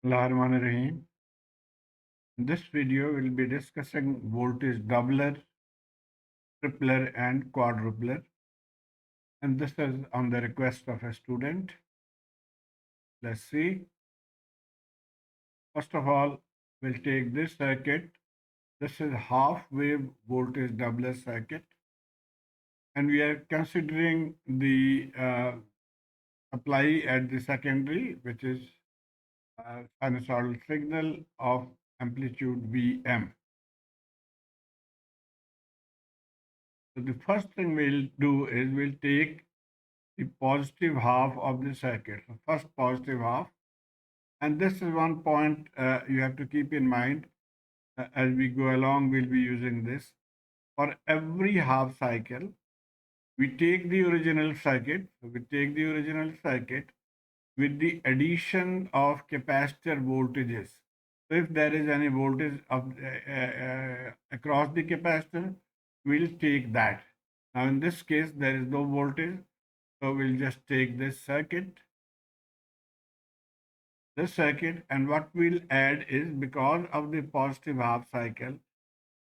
Bismillahirrahmanirrahim. In this video, we'll be discussing voltage doubler, tripler, and quadrupler. And this is on the request of a student. Let's see. First of all, we'll take this circuit. This is half wave voltage doubler circuit. And we are considering the supply at the secondary, which is sinusoidal signal of amplitude Vm. So the first thing we'll do is we'll take the positive half of the circuit. So first positive half. And this is one point you have to keep in mind. As we go along, we'll be using this. For every half cycle, we take the original circuit. So we take the original circuit with the addition of capacitor voltages. So if there is any voltage of, across the capacitor, we'll take that. Now in this case, there is no voltage. So we'll just take this circuit, and what we'll add is, because of the positive half cycle,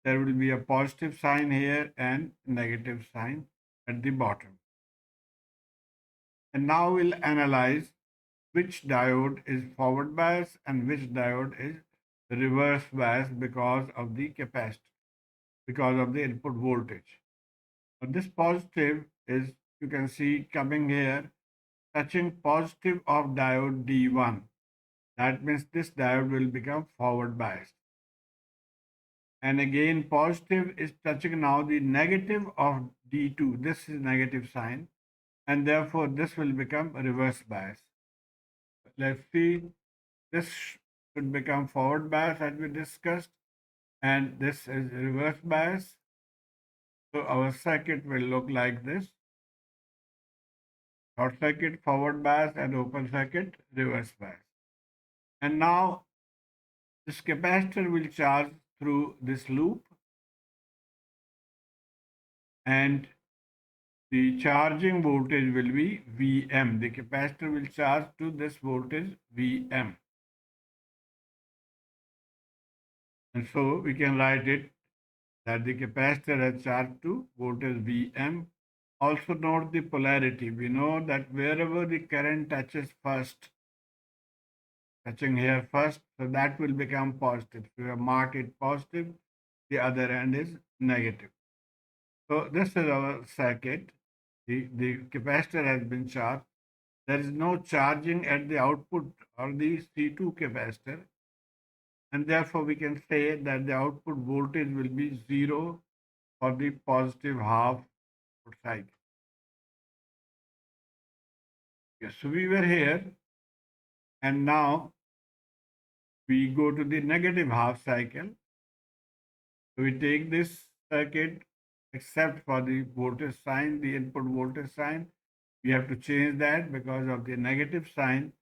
there will be a positive sign here and negative sign at the bottom. And now we'll analyze which diode is forward bias and which diode is reverse bias because of the capacitor, because of the input voltage. But this positive is, you can see, coming here, touching positive of diode D1. That means this diode will become forward biased. And again, positive is touching now the negative of D2. This is negative sign. And therefore, this will become reverse bias. Let's see. This should become forward bias as we discussed. And this is reverse bias. So our circuit will look like this. Short circuit, forward bias, and open circuit, reverse bias. And now this capacitor will charge through this loop, and the charging voltage will be Vm. The capacitor will charge to this voltage Vm. And so we can write it that the capacitor has charged to voltage Vm. Also note the polarity. We know that wherever the current touches first, touching here first, so that will become positive. So you mark it positive, the other end is negative. So this is our circuit. The capacitor has been charged. There is no charging at the output or the C2 capacitor. And therefore, we can say that the output voltage will be 0 for the positive half side. Yes, so we were here. And now we go to the negative half cycle. So we take this circuit, except for the voltage sign, the input voltage sign. We have to change that because of the negative sign.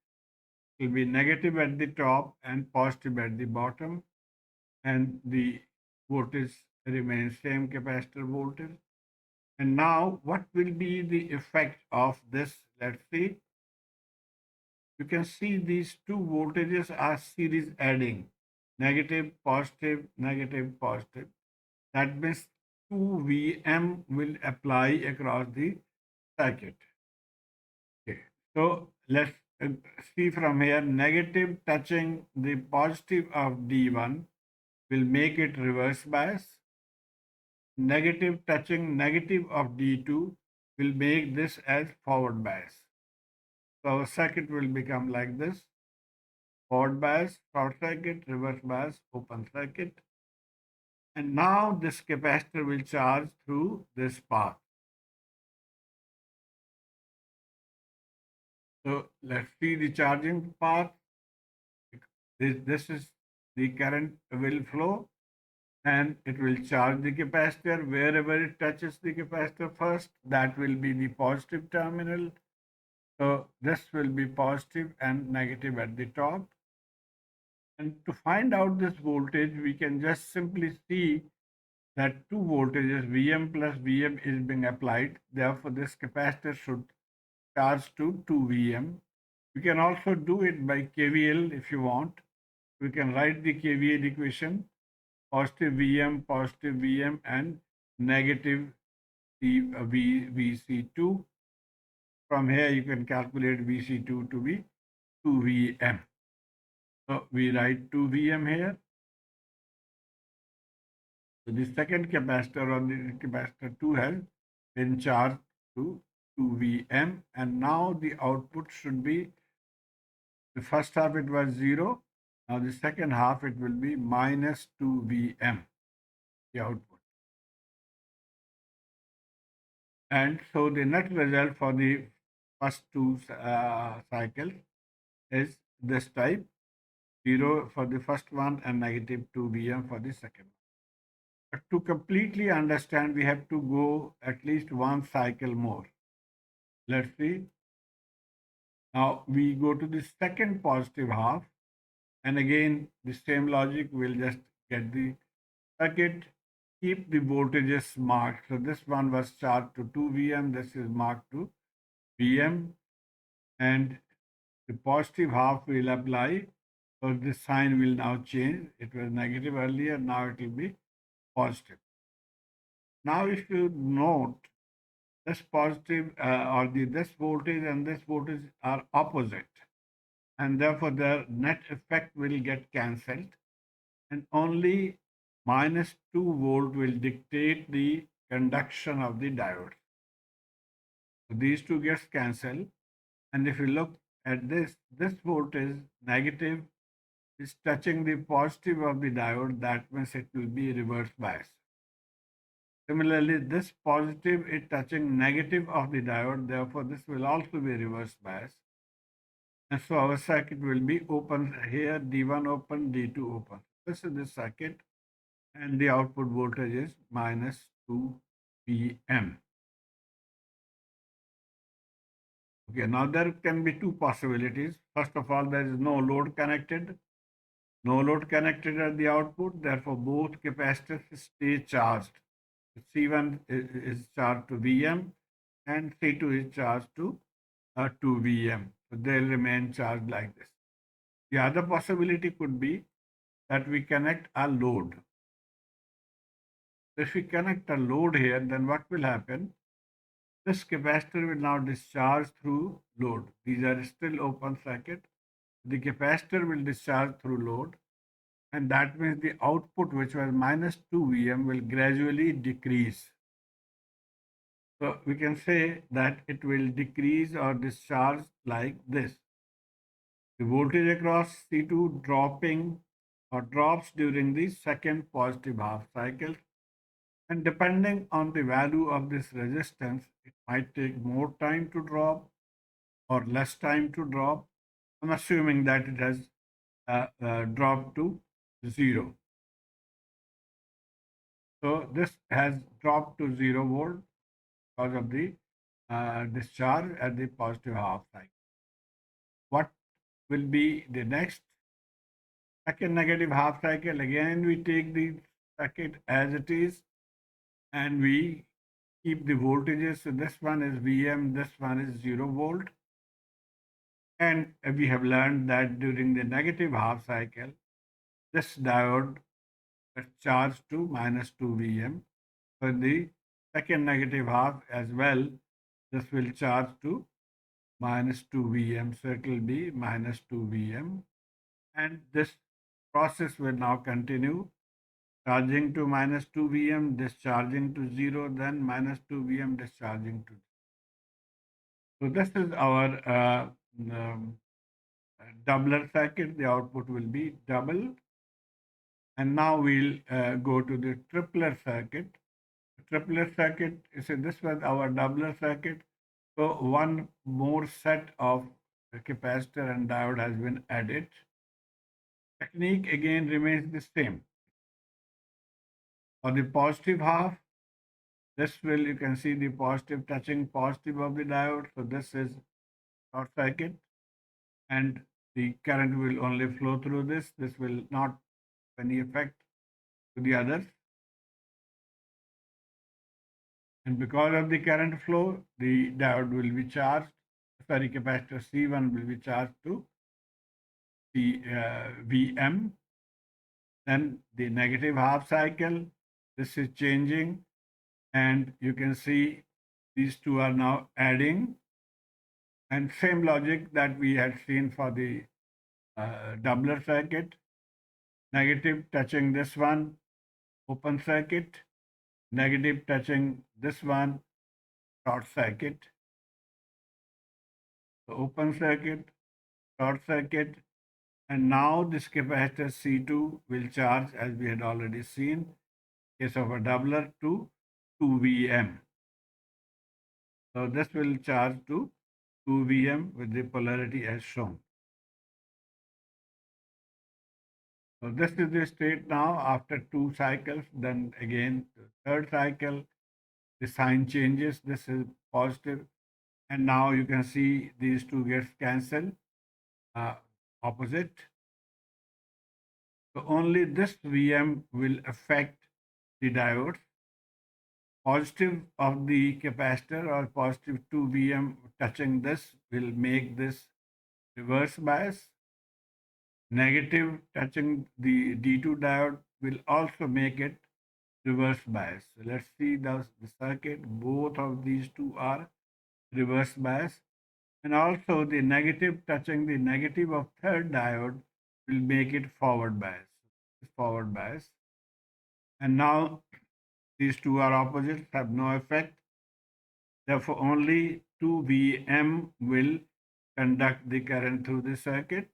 It will be negative at the top and positive at the bottom. And the voltage remains same, capacitor voltage. And now what will be the effect of this? Let's see. You can see these two voltages are series adding. Negative, positive, negative, positive. That means 2 Vm will apply across the circuit. Okay. So let's see from here, negative touching the positive of D1 will make it reverse bias. Negative touching negative of D2 will make this as forward bias. So our circuit will become like this: forward bias, short circuit, reverse bias, open circuit. And now this capacitor will charge through this path. So let's see the charging path. This is the current will flow, and it will charge the capacitor. Wherever it touches the capacitor first, that will be the positive terminal. So this will be positive and negative at the top. And to find out this voltage, we can just simply see that two voltages, Vm plus Vm, is being applied. Therefore, this capacitor should charge to 2 Vm. You can also do it by KVL if you want. We can write the KVL equation, positive Vm, and negative VC2. From here, you can calculate VC2 to be 2Vm. So we write 2Vm here. So the second capacitor on the capacitor 2 has been charged to 2Vm, and now the output should be, the first half it was 0, now the second half it will be minus 2Vm, the output. And so the net result for the first two cycles is this type, 0 for the first one and negative 2Vm for the second one. But to completely understand, we have to go at least one cycle more. Let's see. Now we go to the second positive half, and again the same logic. We'll just get the circuit, keep the voltages marked. So this one was charged to 2Vm, this is marked to Vm, and the positive half will apply. So the sign will now change. It was negative earlier, now it will be positive. Now if you note, this positive this voltage and this voltage are opposite, and therefore their net effect will get cancelled, and only minus 2 volt will dictate the conduction of the diode. So these two gets cancelled, and if you look at this voltage negative is touching the positive of the diode, that means it will be reverse bias. Similarly, this positive is touching negative of the diode, therefore this will also be reverse bias. And so our circuit will be open here, D1 open, D2 open. This is the circuit, and the output voltage is minus 2Vm. Okay, now there can be two possibilities. First of all, there is no load connected. No load connected at the output, therefore both capacitors stay charged. C1 is charged to Vm and C2 is charged to 2Vm. So they'll remain charged like this. The other possibility could be that we connect a load. If we connect a load here, then what will happen? This capacitor will now discharge through load. These are still open circuit. The capacitor will discharge through load, and that means the output, which was minus 2Vm, will gradually decrease. So we can say that it will decrease or discharge like this. The voltage across C2 dropping or drops during the second positive half cycle, and depending on the value of this resistance, it might take more time to drop or less time to drop. I'm assuming that it has dropped to 0. So this has dropped to 0 volt because of the discharge at the positive half cycle. What will be the next? Second negative half cycle, again we take the circuit as it is, and we keep the voltages. So this one is Vm, this one is 0 volt. And we have learned that during the negative half cycle, this diode is charged to minus 2Vm. For the second negative half as well, this will charge to minus 2Vm. So it will be minus 2Vm. And this process will now continue, charging to minus 2Vm, discharging to 0, then minus 2Vm, discharging to 0. So this is our doubler circuit. The output will be double. And now we'll go to the tripler circuit. The tripler circuit, so this was our doubler circuit. So one more set of capacitor and diode has been added. Technique again remains the same. For the positive half, this will, you can see the positive touching positive of the diode. So this is short circuit, and the current will only flow through this. This will not have any effect to the others. And because of the current flow, the diode will be charged. Sorry, capacitor C1 will be charged to Vm. Then the negative half cycle, this is changing, and you can see these two are now adding, and same logic that we had seen for the doubler circuit, negative touching this one, open circuit, negative touching this one, short circuit. So open circuit, short circuit, and now this capacitor C2 will charge, as we had already seen, case of a doubler, to 2 Vm. So this will charge to 2 Vm with the polarity as shown. So this is the state now after 2 cycles. Then again, the third cycle, the sign changes. This is positive. And now you can see these two gets cancelled, opposite. So only this Vm will affect the diodes. Positive of the capacitor or positive 2 Vm touching this will make this reverse bias. Negative touching the D2 diode will also make it reverse bias. So let's see the circuit. Both of these two are reverse bias. And also the negative touching the negative of third diode will make it forward bias. Forward bias. And now these two are opposites, have no effect. Therefore, only 2 Vm will conduct the current through the circuit.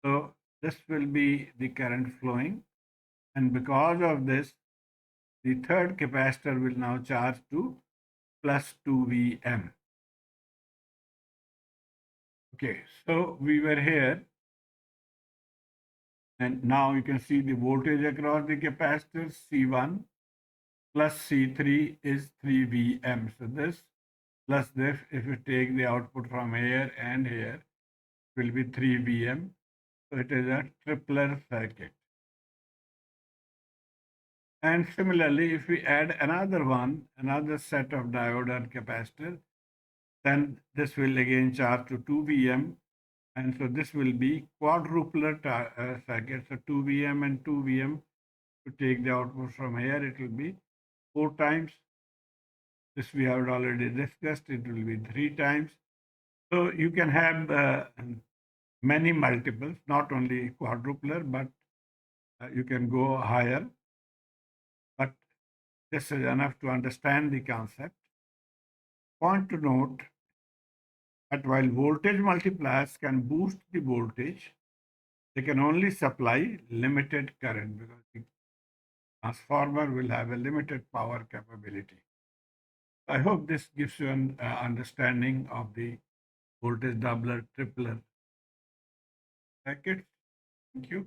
So this will be the current flowing. And because of this, the third capacitor will now charge to plus 2 Vm. Okay, so we were here. And now you can see the voltage across the capacitors C1 plus C3 is 3 Vm. So this plus this, if you take the output from here and here, will be 3 Vm. So it is a tripler circuit. And similarly, if we add another one, another set of diode and capacitor, then this will again charge to 2 Vm. And so this will be quadrupler circuit. So 2 Vm and 2 Vm. To take the output from here, it will be 4 times. This we have already discussed. It will be 3 times. So you can have many multiples, not only quadrupler, but you can go higher. But this is enough to understand the concept. Point to note that while voltage multipliers can boost the voltage, they can only supply limited current because the transformer will have a limited power capability. I hope this gives you an understanding of the voltage doubler, tripler circuit. Thank you.